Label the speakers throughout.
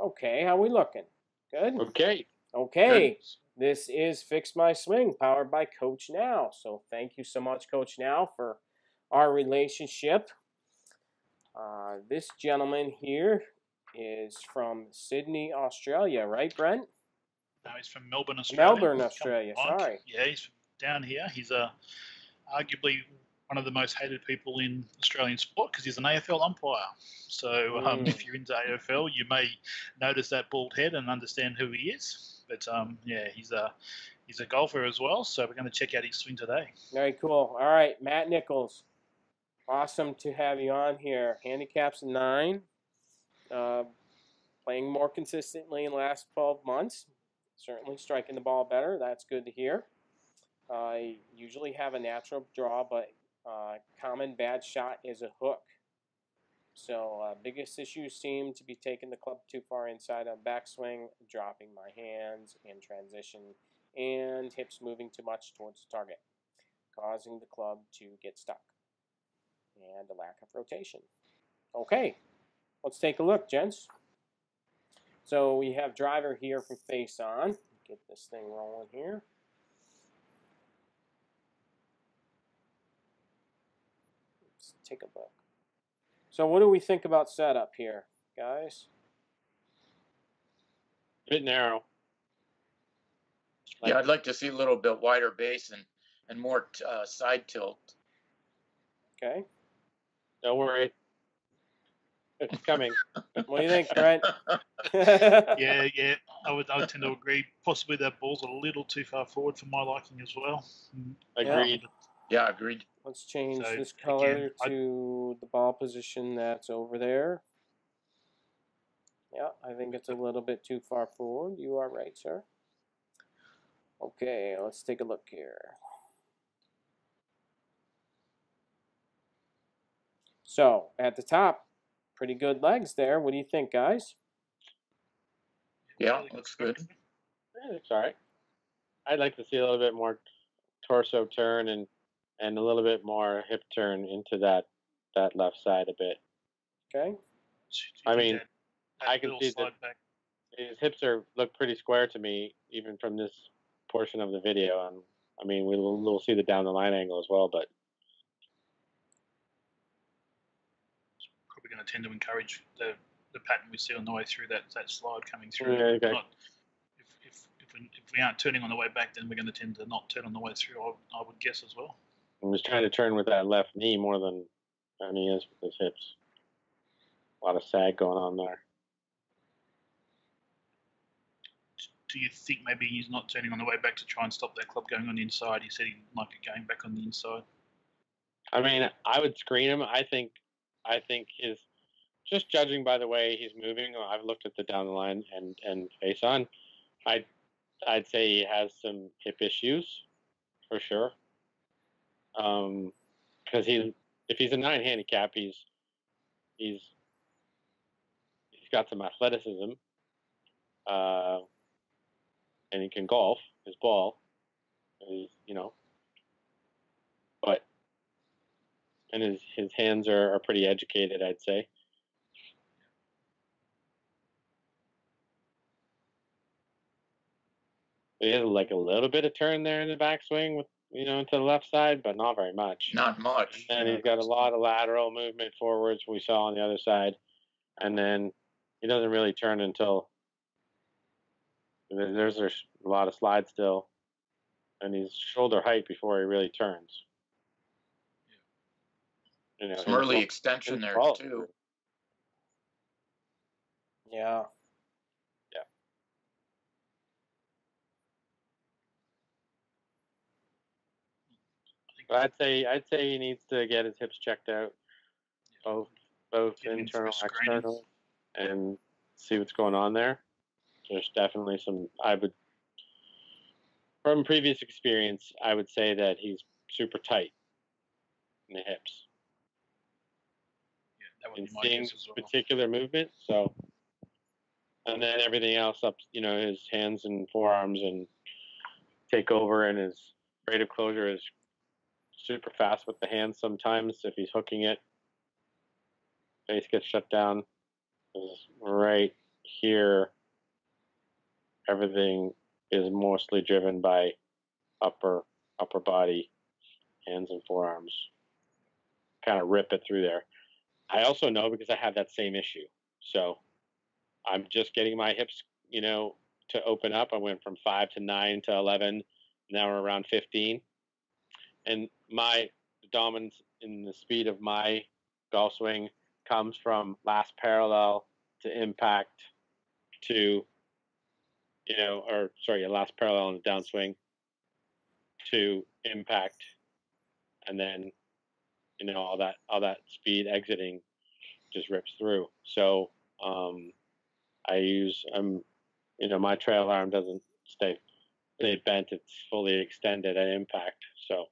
Speaker 1: Okay, how we looking? Good?
Speaker 2: Okay.
Speaker 1: Okay.
Speaker 2: Good.
Speaker 1: This is Fix My Swing, powered by Coach Now. So thank you so much, Coach Now, for our relationship. This gentleman here is from Sydney, Australia, right, Brent?
Speaker 3: No, he's from Melbourne, Australia.
Speaker 1: Melbourne, Australia, sorry.
Speaker 3: Yeah, he's from down here. He's arguably one of the most hated people in Australian sport because he's an AFL umpire. So if you're into AFL, you may notice that bald head and understand who he is. But yeah, he's a golfer as well. So we're going to check out his swing today.
Speaker 1: Very cool. All right, Mat Nicholls. Awesome to have you on here. Handicap's 9. Playing more consistently in the last 12 months. Certainly striking the ball better. That's good to hear. I usually have a natural draw, but common bad shot is a hook. So biggest issues seem to be taking the club too far inside on backswing, dropping my hands in transition, and hips moving too much towards the target, causing the club to get stuck, and a lack of rotation. Okay, let's take a look, gents. So we have driver here from face on. Get this thing rolling here. Let's take a look. So what do we think about setup here, guys?
Speaker 2: A bit narrow.
Speaker 4: Yeah, I'd like to see a little bit wider base and more side tilt.
Speaker 1: Okay.
Speaker 2: Don't worry. It's coming.
Speaker 1: What do you think, Brent?
Speaker 3: Yeah. I would tend to agree. Possibly that ball's a little too far forward for my liking as well.
Speaker 2: Agreed.
Speaker 4: Yeah, agreed.
Speaker 1: Let's change this color to the ball position that's over there. Yeah, I think it's a little bit too far forward. You are right, sir. Okay, let's take a look here. So, at the top, pretty good legs there. What do you think, guys?
Speaker 4: Yeah, looks good.
Speaker 2: Yeah, it's all right. I'd like to see a little bit more torso turn and a little bit more hip turn into that left side a bit.
Speaker 1: Okay.
Speaker 2: I mean, I can see that his hips look pretty square to me, even from this portion of the video. And I mean, we'll see the down the line angle as well, but
Speaker 3: probably going to tend to encourage the pattern we see on the way through that slide coming through.
Speaker 2: Yeah, okay.
Speaker 3: If we aren't turning on the way back, then we're going to tend to not turn on the way through, I would guess as well.
Speaker 2: I'm just trying to turn with that left knee more than he is with his hips. A lot of sag going on there.
Speaker 3: Do you think maybe he's not turning on the way back to try and stop that club going on the inside? He said he'd like it going back on the inside.
Speaker 2: I mean, I would screen him. I think his, just judging by the way he's moving, I've looked at the down the line and face on, I'd say he has some hip issues for sure. Because if he's a 9 handicap, he's got some athleticism, and he can golf his ball. He's, but and his hands are pretty educated, I'd say. He has like a little bit of turn there in the backswing with to the left side, but not very much.
Speaker 4: Not much.
Speaker 2: And he's got a lot of lateral movement forwards we saw on the other side. And then he doesn't really turn until there's a lot of slide still. And he's shoulder height before he really turns.
Speaker 4: Some early extension there, too.
Speaker 1: Yeah.
Speaker 2: But I'd say he needs to get his hips checked out, both internal, external, and see what's going on there. There's definitely from previous experience, I would say that he's super tight in the hips.
Speaker 3: Yeah, that would
Speaker 2: and
Speaker 3: be my
Speaker 2: seeing
Speaker 3: guess as well.
Speaker 2: particular movement. So, and then everything else up, his hands and forearms and take over, and his rate of closure is super fast with the hands sometimes if he's hooking it. Face gets shut down. Is right here, everything is mostly driven by upper body, hands and forearms. Kind of rip it through there. I also know because I have that same issue. So I'm just getting my hips, to open up. I went from 5 to 9 to 11. Now we're around 15. And my dominance in the speed of my golf swing comes from last parallel to impact to, last parallel in the downswing to impact, and then, all that speed exiting just rips through. So I use my trail arm doesn't stay bent; it's fully extended at impact. So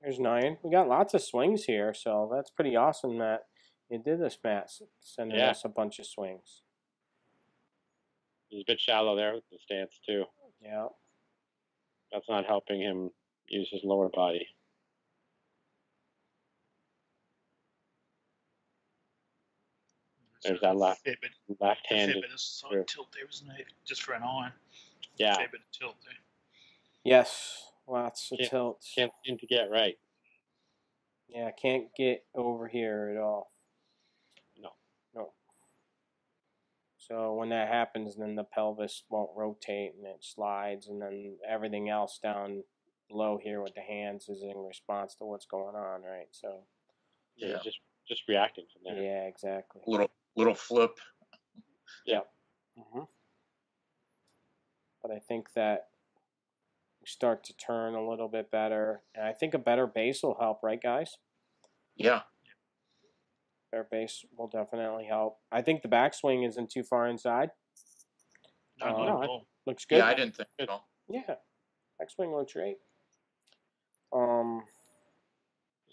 Speaker 1: There's 9. We got lots of swings here, so that's pretty awesome that you did this, Matt. Sending us a bunch of swings.
Speaker 2: He's a bit shallow there with the stance too.
Speaker 1: Yeah.
Speaker 2: That's not helping him use his lower body. There's that left hand.
Speaker 3: Fair bit of side tilt there, isn't there? Just for an iron.
Speaker 2: Yeah.
Speaker 3: Fair bit of tilt there.
Speaker 1: Yes, lots of tilt.
Speaker 2: Can't seem to get right.
Speaker 1: Yeah, can't get over here at all. No. So when that happens, then the pelvis won't rotate and it slides, and then everything else down below here with the hands is in response to what's going on, right? So
Speaker 2: yeah, just reacting from there.
Speaker 1: Yeah, exactly.
Speaker 4: Little flip.
Speaker 2: Yeah.
Speaker 1: But I think that we start to turn a little bit better, and I think a better base will help, right, guys?
Speaker 4: Yeah.
Speaker 1: Better base will definitely help. I think the backswing isn't too far inside.
Speaker 3: No, not at all.
Speaker 1: Looks good.
Speaker 4: Yeah, I didn't think so.
Speaker 1: Yeah, backswing looks great.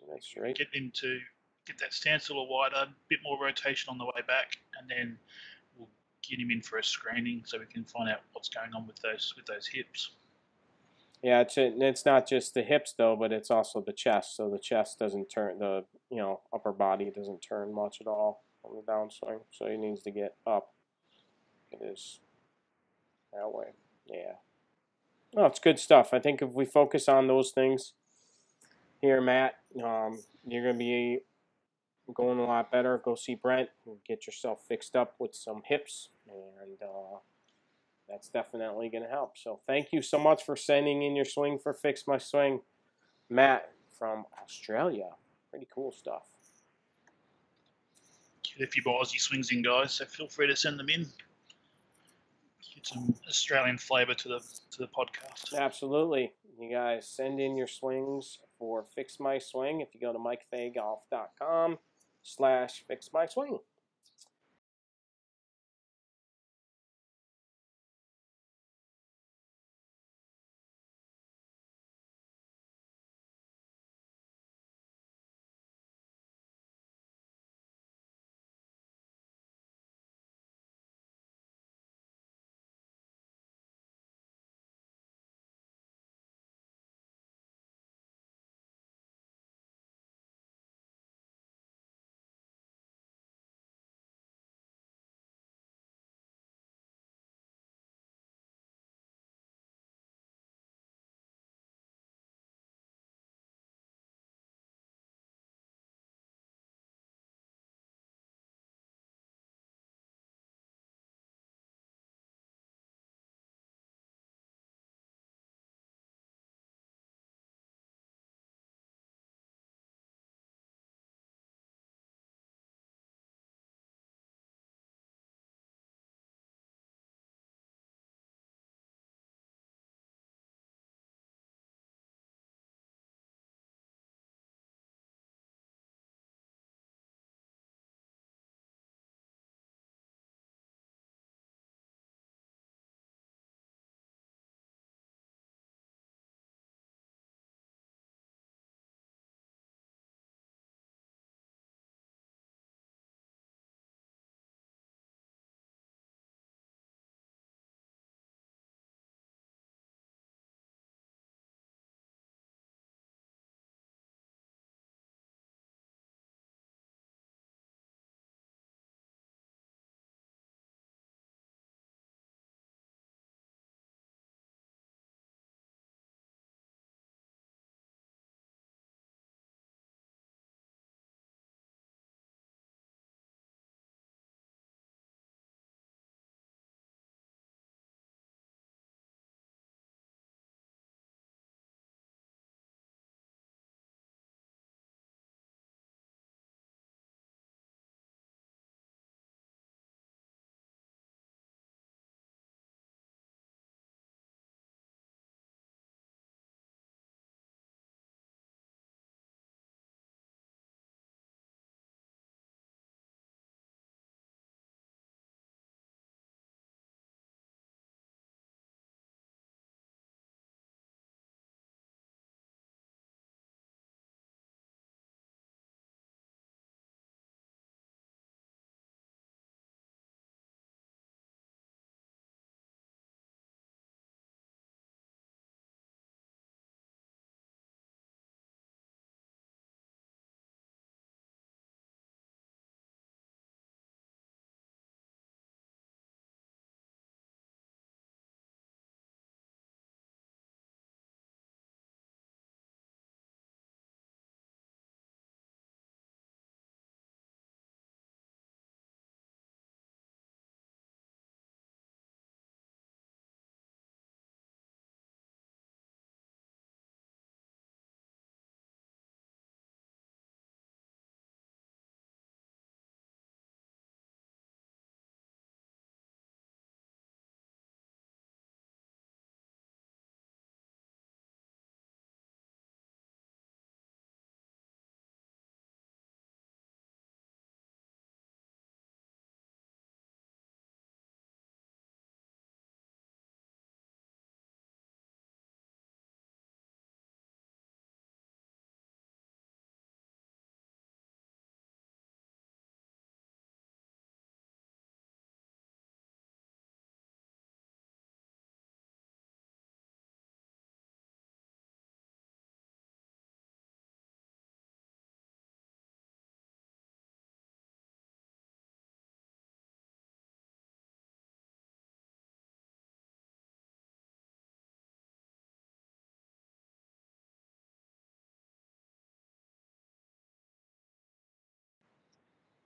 Speaker 1: That's right.
Speaker 3: Get that stance a little wider, a bit more rotation on the way back, and then we'll get him in for a screening so we can find out what's going on with those hips.
Speaker 1: Yeah, it's not just the hips though, but it's also the chest. So the chest doesn't turn, the upper body doesn't turn much at all on the downswing. So he needs to get up. It is that way. Yeah. No, it's good stuff. I think if we focus on those things here, Matt, you're gonna be going a lot better. Go see Brent and get yourself fixed up with some hips, and that's definitely going to help. So thank you so much for sending in your swing for Fix My Swing, Matt from Australia. Pretty cool stuff.
Speaker 3: Get a few Aussie swings in, guys. So feel free to send them in. Get some Australian flavour to the podcast.
Speaker 1: Absolutely, you guys send in your swings for Fix My Swing if you go to MikeFayGolf.com/FixMySwing.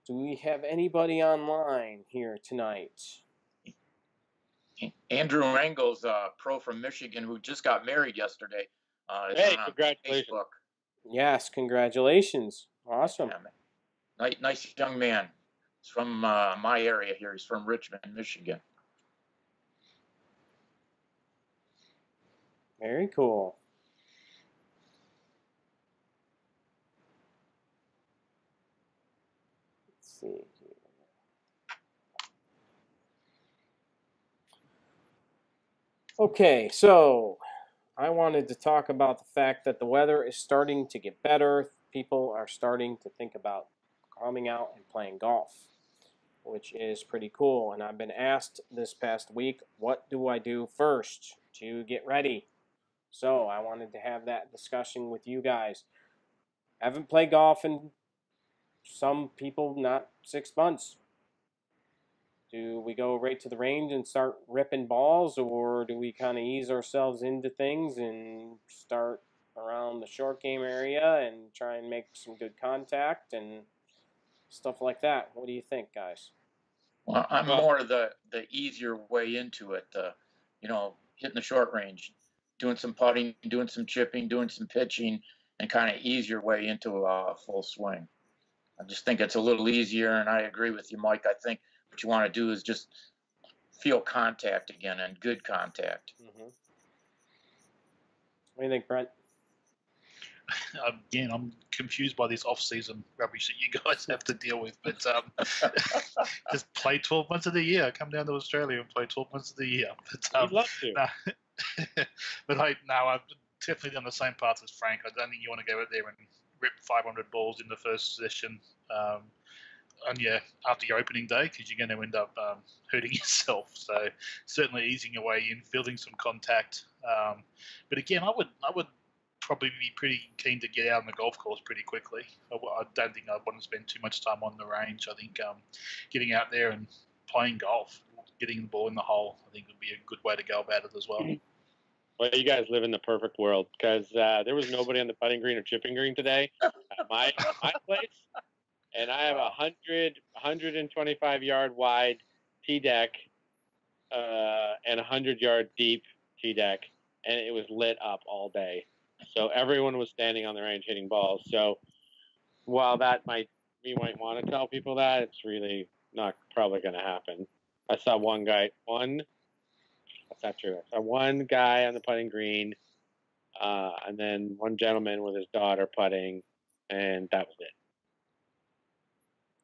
Speaker 1: Do we have anybody online here tonight?
Speaker 4: Andrew Engel's a pro from Michigan who just got married yesterday.
Speaker 2: Hey,
Speaker 4: on
Speaker 2: congratulations.
Speaker 4: Facebook.
Speaker 1: Yes, congratulations. Awesome.
Speaker 4: Yeah, nice young man. He's from my area here. He's from Richmond, Michigan.
Speaker 1: Very cool. Let's see here. Okay, so I wanted to talk about the fact that the weather is starting to get better. People are starting to think about coming out and playing golf, which is pretty cool. And I've been asked this past week, what do I do first to get ready? So I wanted to have that discussion with you guys. I haven't played golf in some people not 6 months. Do we go right to the range and start ripping balls, or do we kind of ease ourselves into things and start around the short game area and try and make some good contact and stuff like that? What do you think, guys?
Speaker 4: Well, I'm more the easier way into it. Hitting the short range, doing some putting, doing some chipping, doing some pitching, and kind of ease your way into a full swing. I just think it's a little easier, and I agree with you, Mike. I think what you want to do is just feel contact again, and good contact.
Speaker 1: Mm-hmm. What do you think, Brent?
Speaker 3: Again, I'm confused by this off-season rubbish that you guys have to deal with. But just play 12 months of the year. Come down to Australia and play 12 months of the year. But,
Speaker 2: I'd love to.
Speaker 3: But I've definitely on the same path as Frank. I don't think you want to go out there and rip 500 balls in the first session. After your opening day, because you're going to end up hurting yourself. So certainly easing your way in, building some contact. But again, I would probably be pretty keen to get out on the golf course pretty quickly. I don't think I want to spend too much time on the range. I think getting out there and playing golf, getting the ball in the hole, I think would be a good way to go about it as well.
Speaker 2: Well, you guys live in the perfect world, because there was nobody on the putting green or chipping green today at my place. And I have 125 yard wide tee deck and 100 yard deep tee deck, and it was lit up all day. So everyone was standing on the range hitting balls. So while we might want to tell people that, it's really not probably going to happen. I saw that's not true. I saw one guy on the putting green, and then one gentleman with his daughter putting, and that was it.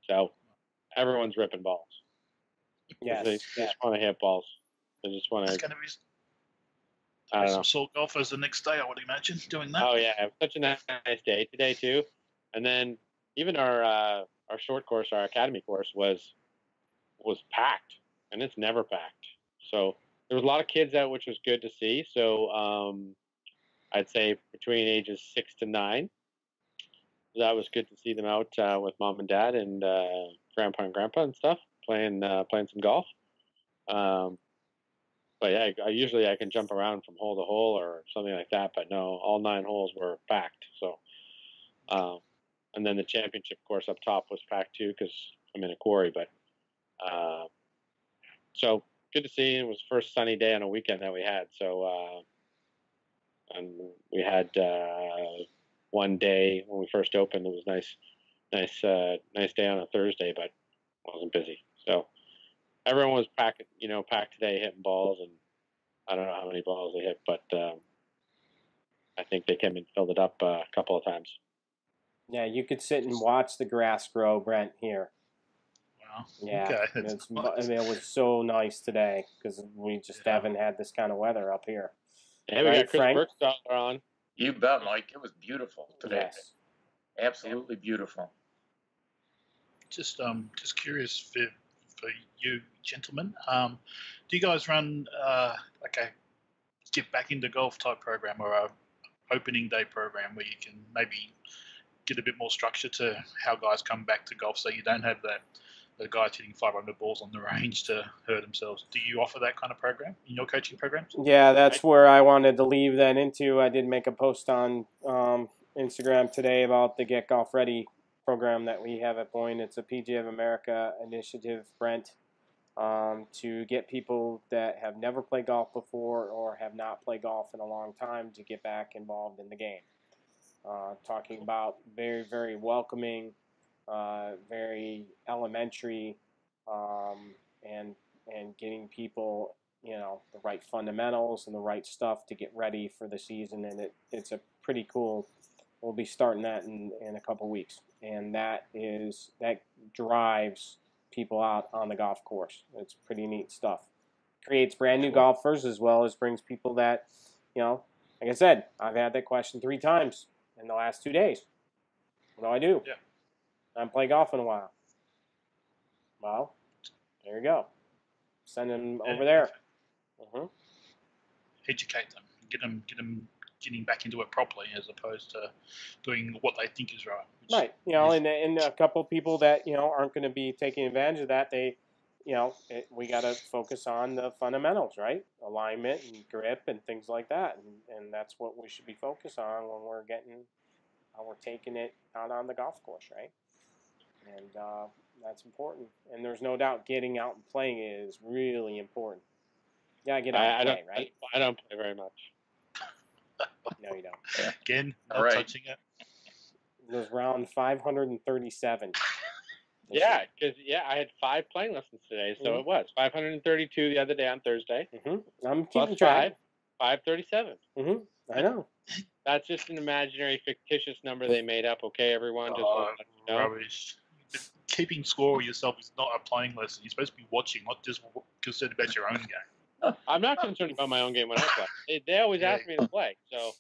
Speaker 2: So everyone's ripping balls.
Speaker 1: Yes.
Speaker 2: They just want to hit balls. They just want to.
Speaker 3: It's going to be
Speaker 2: I don't know.
Speaker 3: some salt golfers the next day, I would imagine, doing that.
Speaker 2: Oh yeah, it was such a nice day today too. And then even our short course, our academy course was packed, and it's never packed. So there was a lot of kids out, which was good to see. So I'd say between ages 6 to 9. That was good to see them out with mom and dad and grandpa and grandpa and stuff playing some golf. But yeah, I can jump around from hole to hole or something like that. But no, all 9 holes were packed. So, and then the championship course up top was packed too, because I'm in a quarry. But so good to see. It was the first sunny day on a weekend that we had. So and we had one day when we first opened. It was nice day on a Thursday, but wasn't busy. So everyone was packed today, hitting balls, and I don't know how many balls they hit, but I think they came and filled it up a couple of times.
Speaker 1: Yeah, you could sit and watch the grass grow, Brent, here.
Speaker 3: Wow.
Speaker 1: Yeah,
Speaker 3: Okay.
Speaker 1: it was so nice today, because we just haven't had this kind of weather up here.
Speaker 2: Yeah, we got Chris Burkstaller on.
Speaker 4: You bet, Mike. It was beautiful today.
Speaker 1: Yes.
Speaker 4: Absolutely beautiful.
Speaker 3: Just curious for you gentlemen, do you guys run like a get back into golf type program, or a opening day program where you can maybe get a bit more structure to how guys come back to golf, so you don't have the guys hitting 500 balls on the range to hurt themselves? Do you offer that kind of program in your coaching programs?
Speaker 1: Yeah, that's where I wanted to leave that into. I did make a post on Instagram today about the Get Golf Ready program that we have at Boyne. It's a PGA of America initiative, Brent, to get people that have never played golf before or have not played golf in a long time to get back involved in the game. Talking about very, very welcoming, very elementary, and getting people, the right fundamentals and the right stuff to get ready for the season. And it's a pretty cool. We'll be starting that in a couple weeks, and that drives people out on the golf course. It's pretty neat stuff. Creates brand new golfers as well as brings people that, like I said, I've had that question 3 times in the last 2 days. What do I do?
Speaker 3: Yeah.
Speaker 1: I haven't played golf in a while. Well, there you go. Send them over there.
Speaker 3: Educate them. Get them getting back into it properly, as opposed to doing what they think is right.
Speaker 1: Right. And a couple people that aren't going to be taking advantage of that. We got to focus on the fundamentals, right? Alignment and grip and things like that, and that's what we should be focused on when we're taking it out on the golf course, right? And that's important. And there's no doubt getting out and playing is really important. You gotta get out and play, right?
Speaker 2: I don't play very much.
Speaker 1: No, you don't.
Speaker 3: Again, not touching it.
Speaker 1: It was round 537.
Speaker 2: Yeah, because I had 5 playing lessons today, so it was 532 the other day on Thursday.
Speaker 1: I'm keeping track.
Speaker 2: 537.
Speaker 1: I know.
Speaker 2: That's just an imaginary, fictitious number they made up. Okay, everyone, just
Speaker 3: rubbish. Keeping score with yourself is not a playing lesson. You're supposed to be watching, not just concerned about your own game.
Speaker 2: I'm not concerned about my own game when I play. They always ask me to play, so.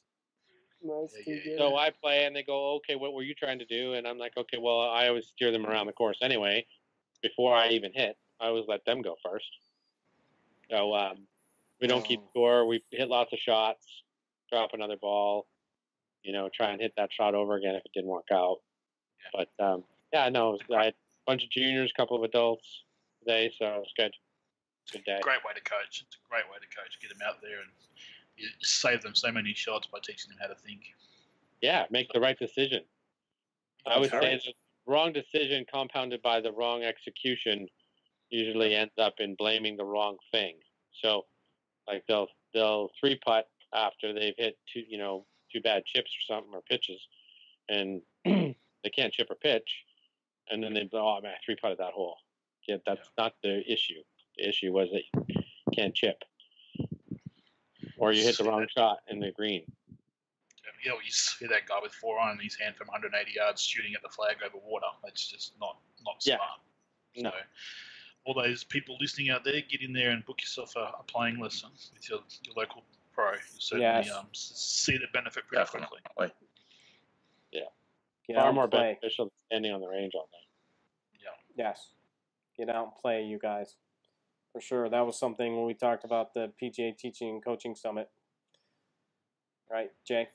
Speaker 2: So I play, and they go, okay, what were you trying to do? And I'm like, okay, well, I always steer them around the course anyway. Before I even hit, I always let them go first. So we don't keep score. We hit lots of shots, drop another ball, try and hit that shot over again if it didn't work out. But, I had a bunch of juniors, a couple of adults today, so it was good. Good day.
Speaker 3: Great way to coach. It's a great way to coach. Get them out there and you save them so many shots by teaching them how to think.
Speaker 2: Yeah, make the right decision. I would say the wrong decision compounded by the wrong execution usually ends up in blaming the wrong thing. So, like they'll 3-putt after they've hit 2 bad chips or something, or pitches, and they can't chip or pitch, and then they go, oh man, I 3-putted that hole. Yeah, that's not the issue. The issue was that you can't chip. Or you hit the wrong shot in the green.
Speaker 3: You see that guy with 4-iron in his hand from 180 yards shooting at the flag over water. That's just not smart.
Speaker 2: No.
Speaker 3: So, all those people listening out there, get in there and book yourself a playing lesson with your local pro. You'll certainly see the benefit pretty quickly.
Speaker 2: Yeah. Far more beneficial than standing on the range all day.
Speaker 3: Yeah.
Speaker 1: Yes. Get out and play, you guys. For sure. That was something when we talked about the PGA Teaching and Coaching Summit. Right, Jay?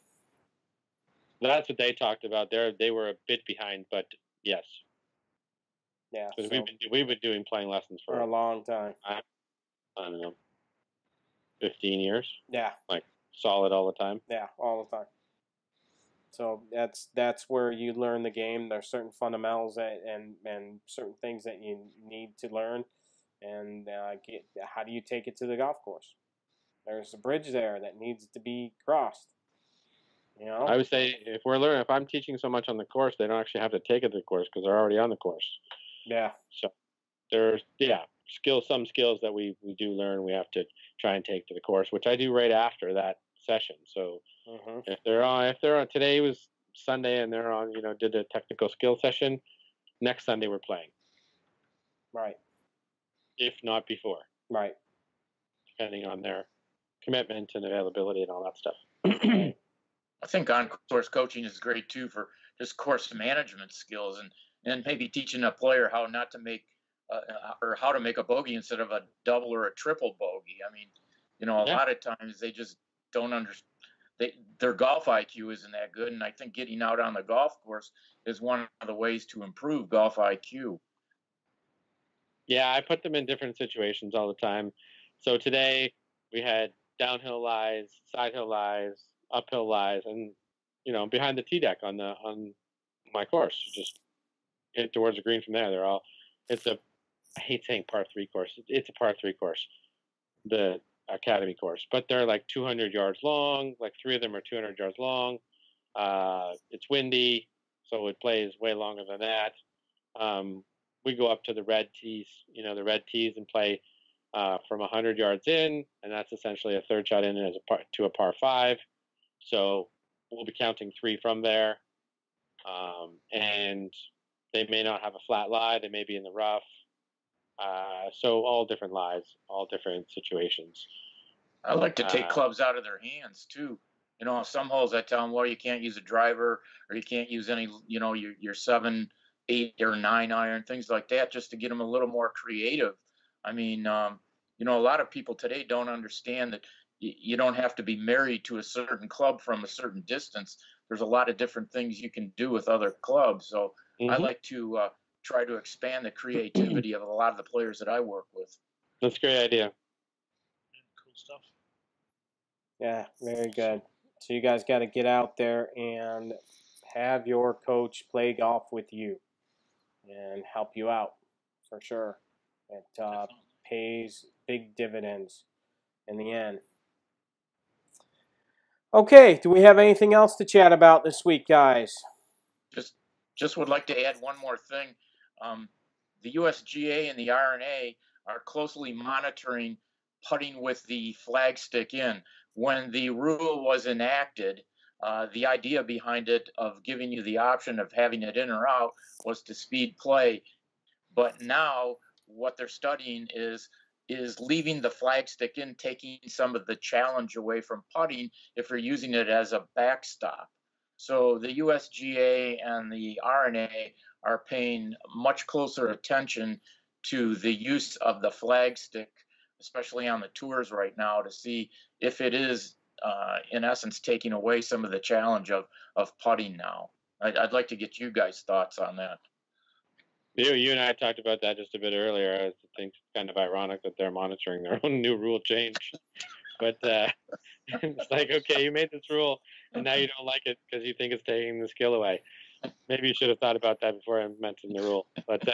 Speaker 2: That's what they talked about. They were a bit behind, but yes.
Speaker 1: Yeah.
Speaker 2: Because we've been doing playing lessons for
Speaker 1: a long time.
Speaker 2: I don't know, 15 years.
Speaker 1: Yeah.
Speaker 2: Like solid all the time.
Speaker 1: Yeah, all the time. So that's where you learn the game. There's certain fundamentals and certain things that you need to learn. And how do you take it to the golf course? There's a bridge there that needs to be crossed.
Speaker 2: I would say if I'm teaching so much on the course, they don't actually have to take it to the course because they're already on the course.
Speaker 1: Yeah.
Speaker 2: So there's some skills that we do learn. We have to try and take to the course, which I do right after that session. So if they're on today was Sunday and they're on, did a technical skill session, next Sunday we're playing.
Speaker 1: Right.
Speaker 2: If not before.
Speaker 1: Right.
Speaker 2: Depending on their commitment and availability and all that stuff.
Speaker 4: I think on-course coaching is great too for just course management skills and maybe teaching a player how not to make or how to make a bogey instead of a double or a triple bogey. I mean, a lot of times they just don't understand. Their golf IQ isn't that good, and I think getting out on the golf course is one of the ways to improve golf IQ.
Speaker 2: Yeah, I put them in different situations all the time. So today we had downhill lies, side hill lies, uphill lies, and behind the tee deck on my course. Just towards the green from there. They're all. It's a. I hate saying par 3 course. It's a par 3 course, the Academy course, but they're like 200 yards long. Like 3 of them are 200 yards long. It's windy, so it plays way longer than that. We go up to the red tees, and play from 100 yards in, and that's essentially a third shot in as to a par 5. So we'll be counting 3 from there, and they may not have a flat lie. They may be in the rough. So all different lies, all different situations.
Speaker 4: I like to take clubs out of their hands too. Some holes I tell them, well, you can't use a driver or you can't use any, your 7, 8, or 9 iron, things like that, just to get them a little more creative. I mean, a lot of people today don't understand that you don't have to be married to a certain club from a certain distance. There's a lot of different things you can do with other clubs. So I like to try to expand the creativity of a lot of the players that I work with.
Speaker 2: That's a great idea.
Speaker 3: Cool stuff.
Speaker 1: Yeah, very good. So you guys got to get out there and have your coach play golf with you and help you out for sure. It pays big dividends in the end. Okay, do we have anything else to chat about this week, guys?
Speaker 4: Just would like to add one more thing. The USGA and the R&A are closely monitoring putting with the flagstick in. When the rule was enacted, the idea behind it of giving you the option of having it in or out was to speed play. But now what they're studying is leaving the flagstick in, taking some of the challenge away from putting if you're using it as a backstop. So the USGA and the R&A are paying much closer attention to the use of the flagstick, especially on the tours right now, to see if it is, in essence, taking away some of the challenge of putting now. I'd like to get you guys' thoughts on that.
Speaker 2: You and I talked about that just a bit earlier. I think it's kind of ironic that they're monitoring their own new rule change. But it's like, okay, you made this rule, and now you don't like it because you think it's taking the skill away. Maybe you should have thought about that before I mentioned the rule. But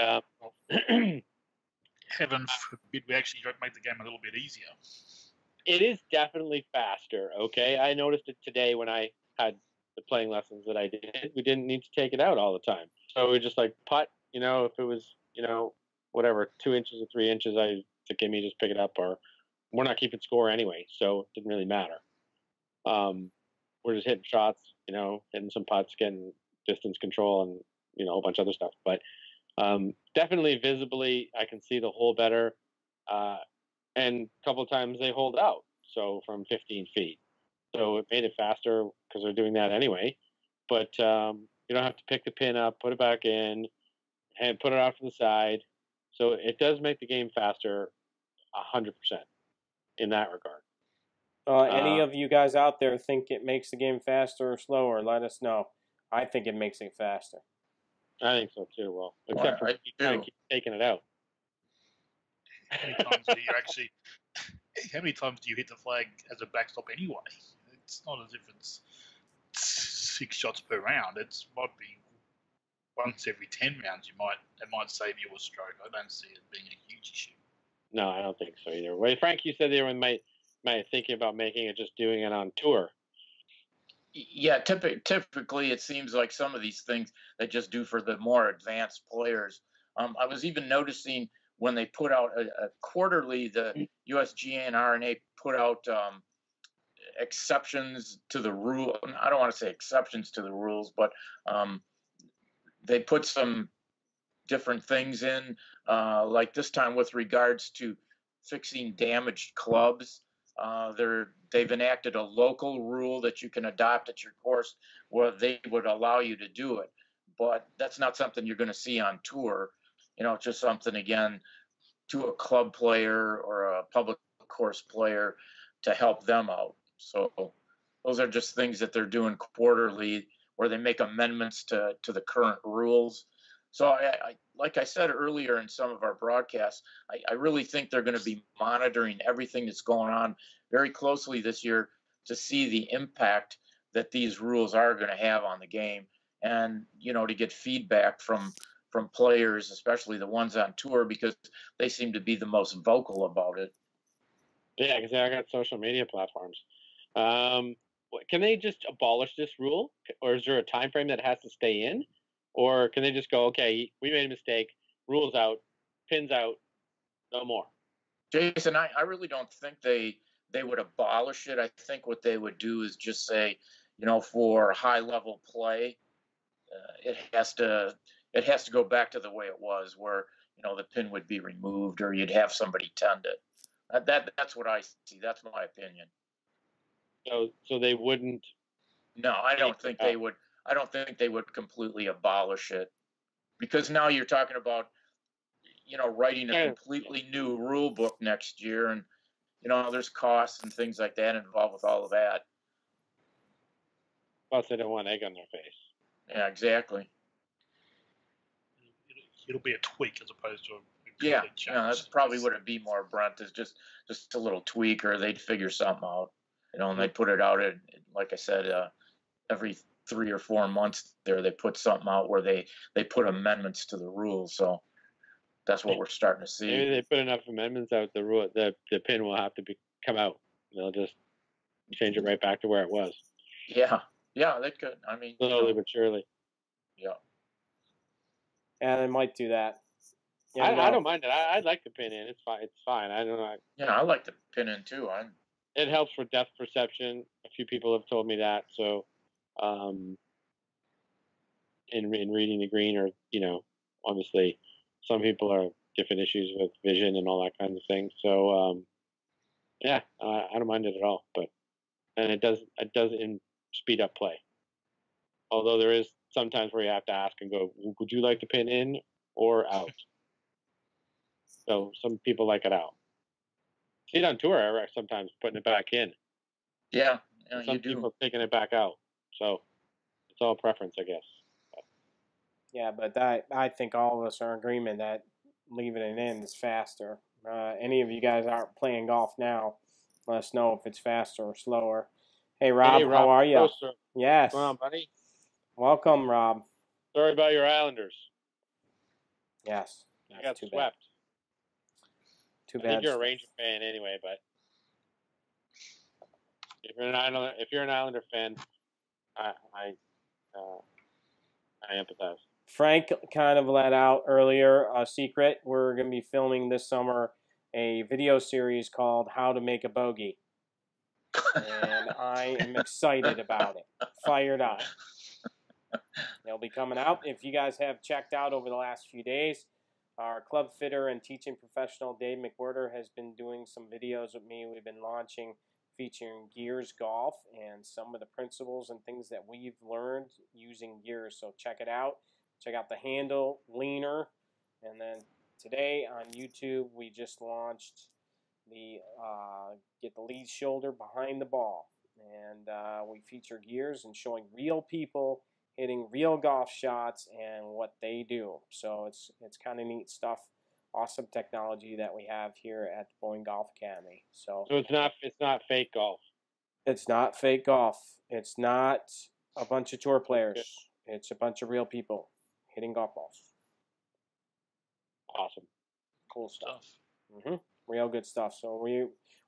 Speaker 3: heaven forbid we actually make the game a little bit easier.
Speaker 2: It is definitely faster, okay? I noticed it today when I had the playing lessons that I did. We didn't need to take it out all the time. So we just like putt, if it was, whatever, 2 inches or 3 inches, to give me just pick it up, or we're not keeping score anyway, so it didn't really matter. We're just hitting shots, hitting some putts, getting distance control, and a whole bunch of other stuff. But definitely visibly, I can see the hole better. And a couple of times they hold out, so from 15 feet. So it made it faster because they're doing that anyway. But you don't have to pick the pin up, put it back in, and put it off to the side. So it does make the game faster 100% in that regard.
Speaker 1: Any of you guys out there think it makes the game faster or slower? Let us know. I think it makes it faster.
Speaker 2: I think so too. Well, except for you kind of keep taking it out.
Speaker 3: How many times do you hit the flag as a backstop anyway? It's not as if it's 6 shots per round. It might be once every 10 rounds. It might save you a stroke. I don't see it being a huge issue.
Speaker 2: No, I don't think so either. Well, Frank, you said they might thinking about making it, just doing it on tour.
Speaker 4: Yeah, typically it seems like some of these things they just do for the more advanced players. I was even noticing when they put out a quarterly, the USGA and R&A put out exceptions to the rule. I don't want to say exceptions to the rules, but they put some different things in, like this time with regards to fixing damaged clubs. They've enacted a local rule that you can adopt at your course where they would allow you to do it. But that's not something you're going to see on tour. It's just something, again, to a club player or a public course player to help them out. So those are just things that they're doing quarterly where they make amendments to the current rules. So I like I said earlier in some of our broadcasts, I really think they're going to be monitoring everything that's going on very closely this year to see the impact that these rules are going to have on the game, and to get feedback from players, especially the ones on tour, because they seem to be the most vocal about it.
Speaker 2: Yeah, because they got social media platforms. Can they just abolish this rule, or is there a time frame that it has to stay in, or can they just go, okay, we made a mistake, rules out, pins out, no more?
Speaker 4: Jason, I really don't think they would abolish it. I think what they would do is just say, for high level play, it has to go back to the way it was, where the pin would be removed, or you'd have somebody tend it. That's what I see. That's my opinion.
Speaker 2: So they wouldn't.
Speaker 4: No, I don't think they would. I don't think they would completely abolish it, because now you're talking about, writing a completely new rule book next year, and there's costs and things like that involved with all of that.
Speaker 2: Plus, they don't want egg on their face.
Speaker 4: Yeah, exactly.
Speaker 3: It'll be a tweak as opposed to a
Speaker 4: yeah.
Speaker 3: change.
Speaker 4: That's probably what it'd be more, Brent, is just a little tweak, or they'd figure something out, and they'd put it out at, like I said, every 3 or 4 months there, they put something out where they put amendments to the rules. So that's what we're starting to see.
Speaker 2: Maybe they put enough amendments out, the pin will have to come out. They'll just change it right back to where it was.
Speaker 4: Yeah, they could. I mean,
Speaker 2: slowly but surely.
Speaker 4: Yeah.
Speaker 1: Yeah, they might do that.
Speaker 2: Yeah, I don't mind it. I'd like the pin in. It's fine. It's fine. I don't know.
Speaker 4: Yeah, I like the pin in too.
Speaker 2: It helps for depth perception. A few people have told me that. So, in reading the green, or obviously, some people are different issues with vision and all that kind of thing. So, yeah, I don't mind it at all. And it does speed up play. Although there is sometimes where you have to ask and go, would you like the pin in or out? So some people like it out. See it on tour sometimes putting it back in.
Speaker 4: Yeah,
Speaker 2: some people taking it back out. So it's all preference, I guess.
Speaker 1: Yeah, but I think all of us are in agreement that leaving it in is faster. Any of you guys aren't playing golf now, let us know if it's faster or slower. Hey, Rob, how are you? Yes.
Speaker 2: What's going on, buddy?
Speaker 1: Welcome, Rob.
Speaker 2: Sorry about your Islanders.
Speaker 1: Yes.
Speaker 2: You got
Speaker 1: too
Speaker 2: swept.
Speaker 1: Too bad.
Speaker 2: I think you're a Ranger fan anyway, but if you're an Islander fan, I empathize.
Speaker 1: Frank kind of let out earlier a secret. We're going to be filming this summer a video series called How to Make a Bogey. And I am excited about it. Fired up. It'll be coming out. If you guys have checked out over the last few days, our club fitter and teaching professional Dave McWhirter has been doing some videos with me. We've been launching featuring Gears Golf and some of the principles and things that we've learned using gears. So check it out. Check out the handle, leaner. And then today on YouTube, we just launched the get the lead shoulder behind the ball. And we feature gears and showing real people hitting real golf shots and what they do. So it's kind of neat stuff. Awesome technology that we have here at the Boeing Golf Academy. So
Speaker 2: it's not fake golf.
Speaker 1: It's not fake golf. It's not a bunch of tour players. It's a bunch of real people hitting golf balls.
Speaker 2: Awesome.
Speaker 1: Cool stuff. Real good stuff. So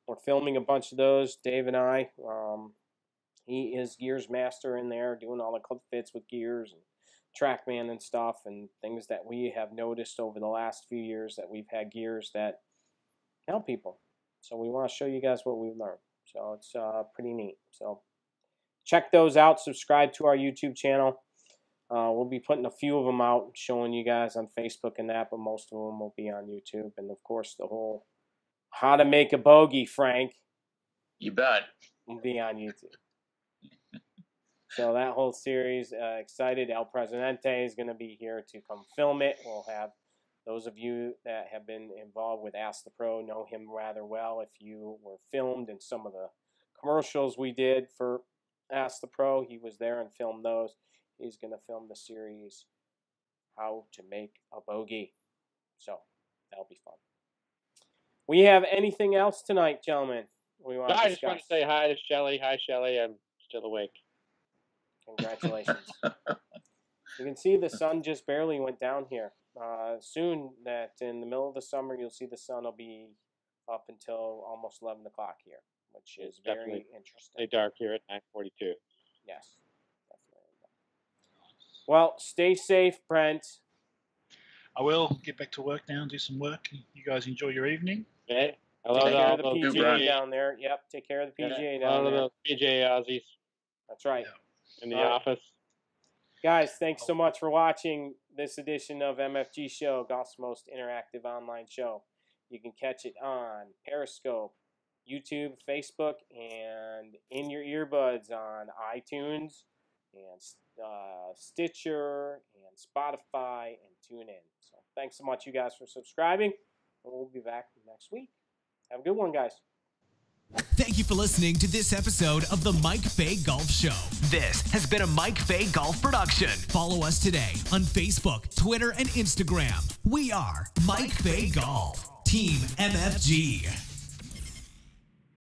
Speaker 1: we're filming a bunch of those. Dave and I. He is Gears Master in there, doing all the club fits with gears and TrackMan and stuff, and things that we have noticed over the last few years that we've had gears that help people. So we want to show you guys what we've learned. So it's pretty neat. So check those out. Subscribe to our YouTube channel. We'll be putting a few of them out, showing you guys on Facebook and that, but most of them will be on YouTube. And, of course, the whole How to Make a Bogey, Frank.
Speaker 4: You bet.
Speaker 1: Will be on YouTube. So that whole series, excited. El Presidente is going to be here to come film it. We'll have those of you that have been involved with Ask the Pro know him rather well. If you were filmed in some of the commercials we did for Ask the Pro, he was there and filmed those. He's going to film the series How to Make a Bogey. So that'll be fun. We have anything else tonight, gentlemen?
Speaker 2: I just want to say hi to Shelly. Hi, Shelly. I'm still awake.
Speaker 1: Congratulations. You can see the sun just barely went down here. Soon, that in the middle of the summer, you'll see the sun will be up until almost 11 o'clock here, which is very interesting.
Speaker 2: Stay dark here at 9:42.
Speaker 1: Yes, definitely. Well, stay safe, Brent.
Speaker 3: I will get back to work now and do some work. You guys enjoy your evening.
Speaker 2: Okay.
Speaker 1: Take care of the
Speaker 2: those
Speaker 1: PGA down there. Yep, take care of the PGA down there.
Speaker 2: Those PGA Aussies
Speaker 1: That's right.
Speaker 2: in the office.
Speaker 1: Guys, thanks so much for watching this edition of MFG Show, Golf's most interactive online show. You can catch it on Periscope, YouTube, Facebook, and in your earbuds on iTunes and Stitcher and Spotify and TuneIn. So thanks so much, you guys, for subscribing. And we'll be back next week. Have a good one, guys.
Speaker 5: Thank you for listening to this episode of the Mike Fay Golf Show. This has been a Mike Fay Golf production. Follow us today on Facebook, Twitter, and Instagram. We are Mike Fay Golf, Team MFG.